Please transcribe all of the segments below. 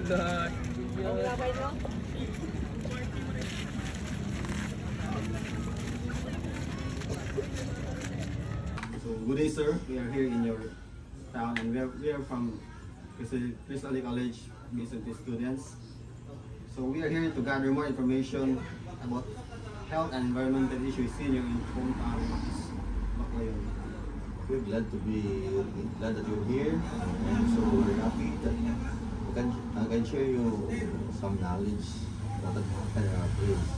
So good day, sir. We are here in your town, and we are from Crystal Lake College BSMT students. So we are here to gather more information about health and environmental issues in your hometown, Baclayon. We're glad that you're here, and so we're happy that I can share you some knowledge about our place.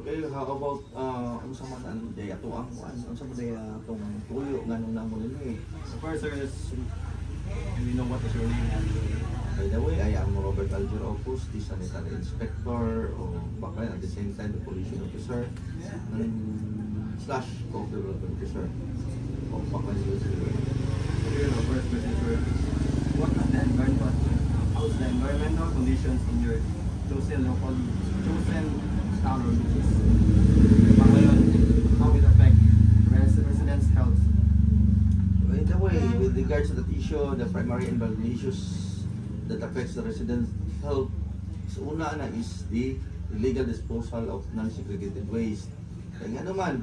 Okay, how about ano sa mga day atuang ano sa mga atong tuyo nganong namo nini? So first, sir, we know what is your name and By the way, I am Robert Algeropus, the sanitary inspector of Baclayon, at the same time the pollution officer slash co-development officer of Baclayon University. here our first question, sir. How's the environmental conditions in your chosen town or villages? Baclayon, how it affect residents' health? By the way, with regards to that issue, the primary environmental issues that affects the residents' health, so una na is the illegal disposal of non-segregated waste. Kaya nga naman,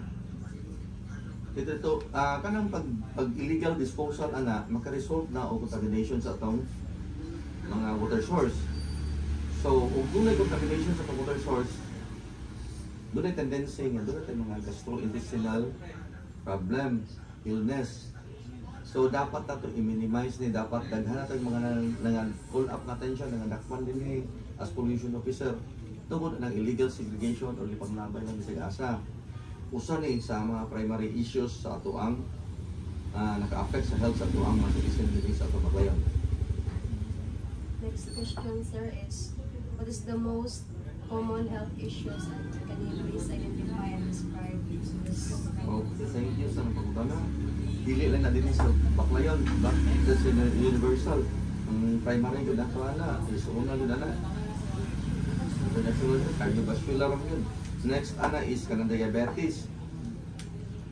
kanang pag illegal disposal ana makaresult na og contamination sa atong mga water source. So, kung dunay contamination sa water source, dunay tendency nga dunay mga gastrointestinal problem, illness. So dapat nato i-minimize ni, dapat daghan nato mga pull up na attention nga dakpan din as pollution officer tungod ng illegal segregation o lipanglabay ng sigasa. Usa ni sa mga primary issues sa ato ang naka-affect sa health sa ato ang mga citizen living sa atong Baclayon. Next question, sir, is what is the most common health issues and can you please identify and describe this? Okay, thank you sa napagutana. Dili lang na din sa Baclayon, but that's universal. Ang primary ko dito na, is una ko na. So next one, cardiovascular yun. Next ana is kanang diabetes,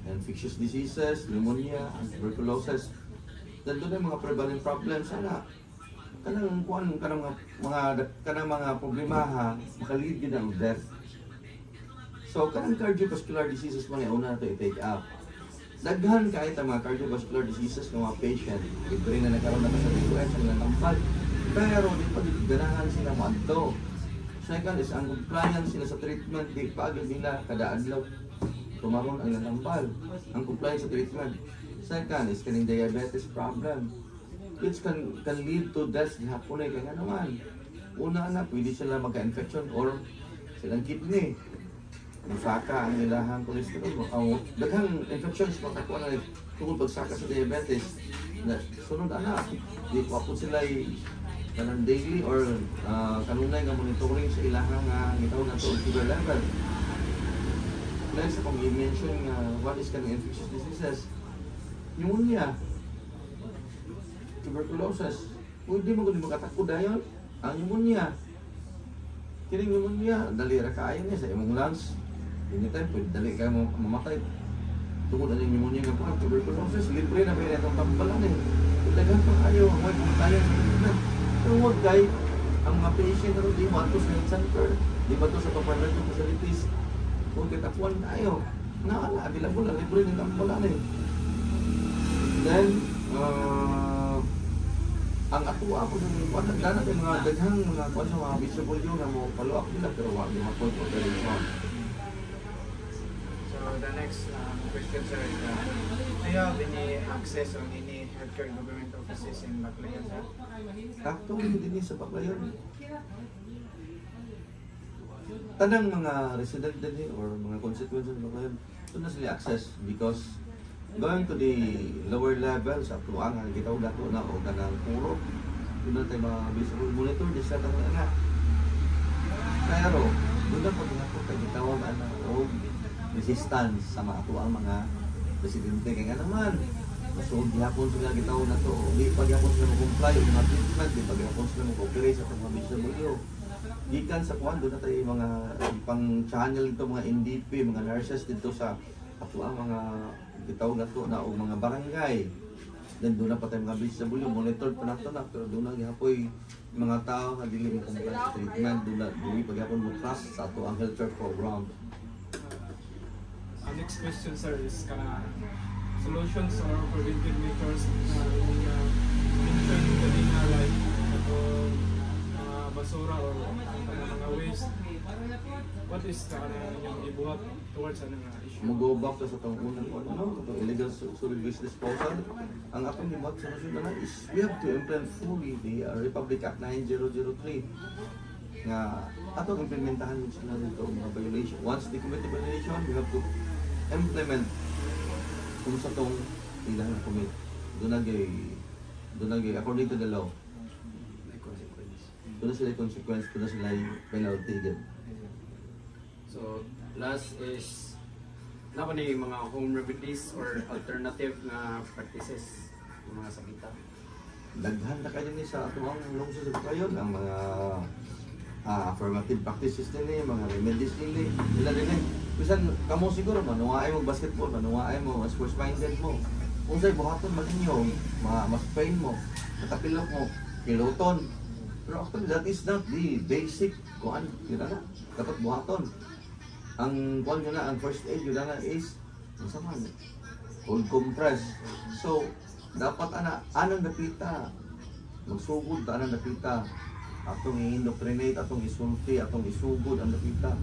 infectious diseases, pneumonia, and tuberculosis. Then doon yung mga prevalent problems ana. Kanang mga problema ha, makalid yun ang death. So kanang cardiovascular diseases mga una na ito i-take up. Daghan kahit ang mga cardiovascular diseases ng mga patient, libre na nagkaroon na sa US ang nanampal, pero di pa ganahan sila maadto. Second is ang compliance sila sa treatment, di paagad nila kada adlaw tumaron ang nanampal. Ang compliance sa treatment. Second is kaning diabetes problem, which can lead to death gihapon ay kaya naman. Una na, pwede sila magka-infection or silang kidney. Saka ang ilahang cholesterol, daghang infections makakuha na tungkol pagsaka sa diabetes. Sunod ana, di pa po sila kanang daily or kanunay nga monitoring sa ilahang gitawag na to sugar level. Next, kung i-mention what is kanang infectious diseases, pneumonia, tuberculosis, pwede mo kung makatakbo dayon ang pneumonia. Kining pneumonia, dali ra kaayo niya sa imong lungs. Anytime, pwede dali kayo mamatay. Tungkol na yung pneumonia nga po, tuberculosis, libre na pwede itong tampalan eh. Dagan pa kayo, huwag kung tayo sa treatment. So huwag kayo, ang mga patient na rin, di mo ato sa health center, di ba ito sa preventive facilities, huwag katapuan tayo. Naala, available na, libre na tampalan eh. Then, ang atuwa ko ng dana tayo mga daghang mga kwan sa mga visible yun na mo follow up nila, pero wag yung hapon po operation. The next question, sir, is do you have any access on any healthcare government offices in Baclayon, sir? Actually, din sa Baclayon. Tanang mga resident din or mga constituents ng Baclayon, doon na sila access because going to the lower level sa tuang ang gitaw dato na o kanang puro, doon na tayo mga visual monitor, di sila tayo na. Pero, doon na po tayo gitawag o resistance sa mga tuwang mga residente kaya naman so gihapon sila gitaw na to di pa gihapon sila mag-comply o mga treatment di pa gihapon sila mag-operate sa mga BSW gikan sa kuwan doon na tayo mga pang channel dito mga NDP, mga nurses dito sa atuang mga gitaw na to na o mga barangay Then doon na pa tayo mga BHW, monitored pa nato na, pero doon na gihapoy mga tao nga dili mo comply sa treatment, doon na dili pagyapon mo trust sa ato ang healthcare program. Ang next question, sir, is solutions or preventive measures na mention kanina, like mga basura or mga waste. What is yung ibuhat towards ano nga issue? Mag-go back to sa itong unang itong illegal solid waste disposal. Ang atong ibuhat solusyon na is we have to implement fully the Republic Act 9003 nga atong implementahan yun sila nito mga violation. Once they commit the violation, we have to implement kung sa itong ilang na commit. Doon na according to the law. Doon na sila yung consequence, doon na sila yung penalty din. So, last is na ba ni mga home remedies or alternative na practices ng mga sakita? Daghan na kayo ni sa atong lungsod sa kayon ang mga affirmative practices nila, mga remedies nila din. Bisan kamo siguro manuwaay mo basketball, manuwaay mo sports minded mo. Kung sa'y buhaton maninyo, mas pain mo, matapilok mo, piloton. Pero actually that is not the basic kuan yun na. Dapat buhaton. Ang kuan yun na, ang first aid yun na is masama cold compress. So dapat anang napita magsugod ta anang napita atong i-indoctrinate, atong isulti, atong isugod ang napita.